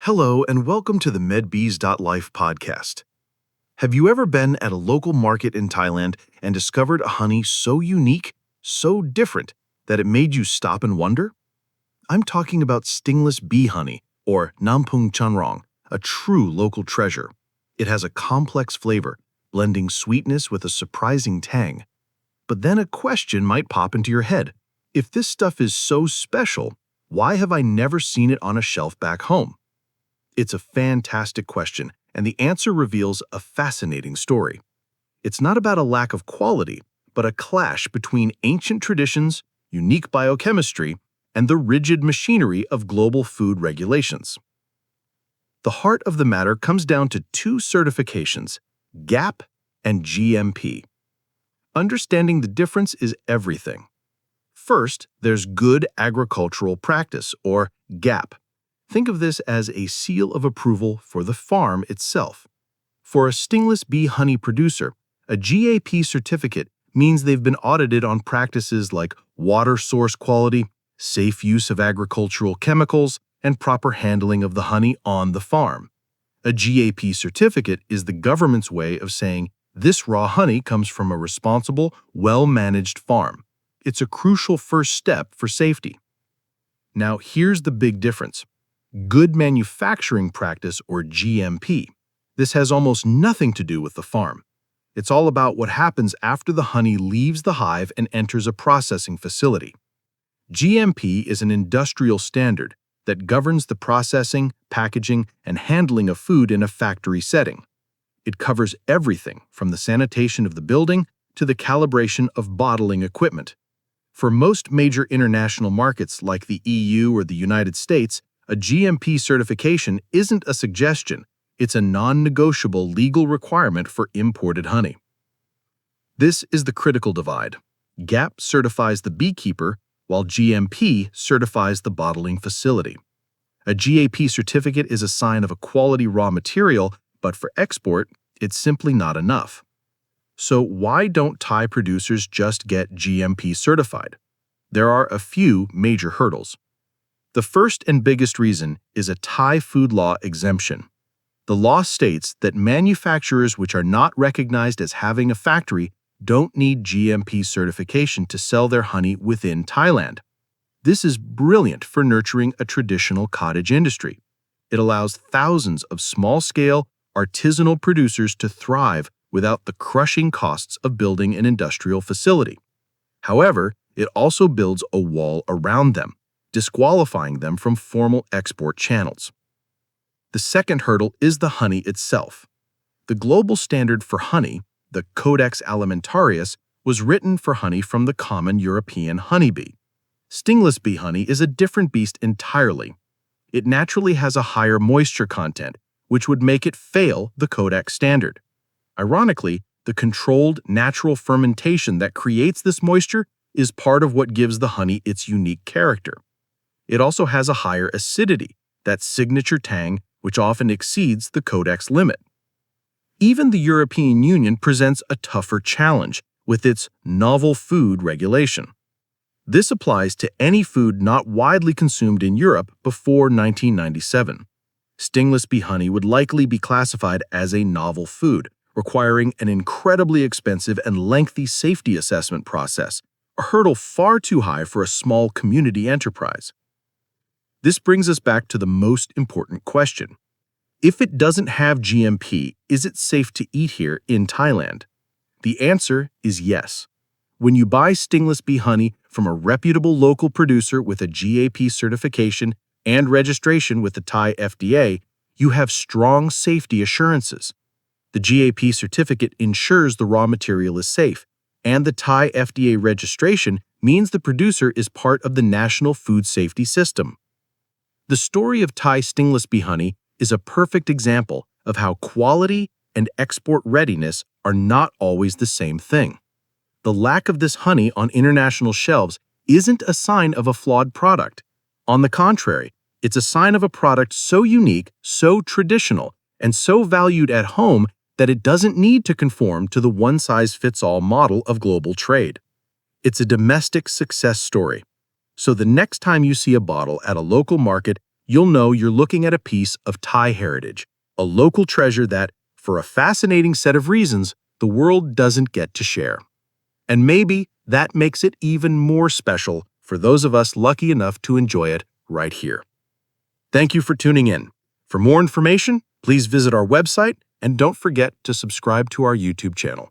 Hello, and welcome to the MedBees.life podcast. Have you ever been at a local market in Thailand and discovered a honey so unique, so different, that it made you stop and wonder? I'm talking about stingless bee honey, or phueng chanrong, a true local treasure. It has a complex flavor, blending sweetness with a surprising tang. But then a question might pop into your head. If this stuff is so special, why have I never seen it on a shelf back home? It's a fantastic question, and the answer reveals a fascinating story. It's not about a lack of quality, but a clash between ancient traditions, unique biochemistry, and the rigid machinery of global food regulations. The heart of the matter comes down to two certifications, GAP and GMP. Understanding the difference is everything. First, there's Good Agricultural Practice, or GAP. Think of this as a seal of approval for the farm itself. For a stingless bee honey producer, a GAP certificate means they've been audited on practices like water source quality, safe use of agricultural chemicals, and proper handling of the honey on the farm. A GAP certificate is the government's way of saying this raw honey comes from a responsible, well-managed farm. It's a crucial first step for safety. Now, here's the big difference. Good Manufacturing Practice, or GMP. This has almost nothing to do with the farm. It's all about what happens after the honey leaves the hive and enters a processing facility. GMP is an industrial standard that governs the processing, packaging, and handling of food in a factory setting. It covers everything from the sanitation of the building to the calibration of bottling equipment. For most major international markets like the EU or the United States, a GMP certification isn't a suggestion, it's a non-negotiable legal requirement for imported honey. This is the critical divide. GAP certifies the beekeeper, while GMP certifies the bottling facility. A GAP certificate is a sign of a quality raw material, but for export, it's simply not enough. So why don't Thai producers just get GMP certified? There are a few major hurdles. The first and biggest reason is a Thai food law exemption. The law states that manufacturers which are not recognized as having a factory don't need GMP certification to sell their honey within Thailand. This is brilliant for nurturing a traditional cottage industry. It allows thousands of small-scale, artisanal producers to thrive without the crushing costs of building an industrial facility. However, it also builds a wall around them, disqualifying them from formal export channels. The second hurdle is the honey itself. The global standard for honey, the Codex Alimentarius, was written for honey from the common European honeybee. Stingless bee honey is a different beast entirely. It naturally has a higher moisture content, which would make it fail the Codex standard. Ironically, the controlled natural fermentation that creates this moisture is part of what gives the honey its unique character. It also has a higher acidity, that signature tang, which often exceeds the Codex limit. Even the European Union presents a tougher challenge with its novel food regulation. This applies to any food not widely consumed in Europe before 1997. Stingless bee honey would likely be classified as a novel food, requiring an incredibly expensive and lengthy safety assessment process, a hurdle far too high for a small community enterprise. This brings us back to the most important question. If it doesn't have GMP, is it safe to eat here in Thailand? The answer is yes. When you buy stingless bee honey from a reputable local producer with a GAP certification and registration with the Thai FDA, you have strong safety assurances. The GAP certificate ensures the raw material is safe, and the Thai FDA registration means the producer is part of the national food safety system. The story of Thai stingless bee honey is a perfect example of how quality and export readiness are not always the same thing. The lack of this honey on international shelves isn't a sign of a flawed product. On the contrary, it's a sign of a product so unique, so traditional, and so valued at home that it doesn't need to conform to the one-size-fits-all model of global trade. It's a domestic success story. So the next time you see a bottle at a local market, you'll know you're looking at a piece of Thai heritage, a local treasure that, for a fascinating set of reasons, the world doesn't get to share. And maybe that makes it even more special for those of us lucky enough to enjoy it right here. Thank you for tuning in. For more information, please visit our website and don't forget to subscribe to our YouTube channel.